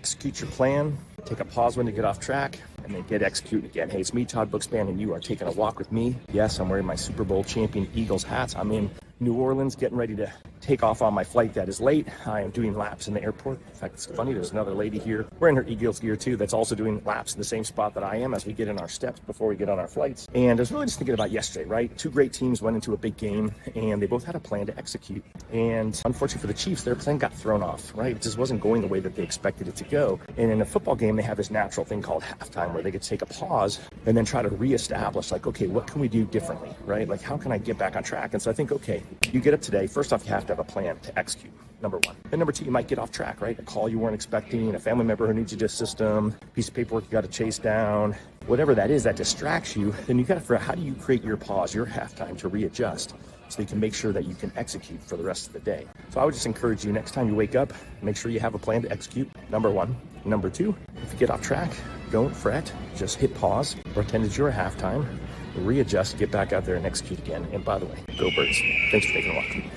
execute your plan, take a pause when to get off track, and then get executing again. Hey, it's me, Todd Bookspan, and you are taking a walk with me. Yes, I'm wearing my Super Bowl champion Eagles hats. I'm in New Orleans, getting ready to take off on my flight that is late. I am doing laps in the airport. In fact, it's funny, there's another lady here wearing her Eagles gear too that's also doing laps in the same spot that I am as we get in our steps before we get on our flights. And I was really just thinking about yesterday, right? Two great teams went into a big game and they both had a plan to execute. And unfortunately for the Chiefs, their plan got thrown off, right? It just wasn't going the way that they expected it to go. And in a football game, they have this natural thing called halftime where they could take a pause and then try to reestablish, like, okay, what can we do differently, right? Like, how can I get back on track? And so I think, okay, you get up today, first off, you have to have a plan to execute, number one. And number two, you might get off track, right? A call you weren't expecting, a family member who needs you to system, piece of paperwork you got to chase down, whatever that is that distracts you, then you got to figure out how do you create your pause, your halftime to readjust so you can make sure that you can execute for the rest of the day. So I would just encourage you, next time you wake up, make sure you have a plan to execute, number one. Number two, if you get off track, don't fret, just hit pause, pretend it's your halftime, readjust, get back out there and execute again. And by the way, go Birds. Thanks for taking a walk.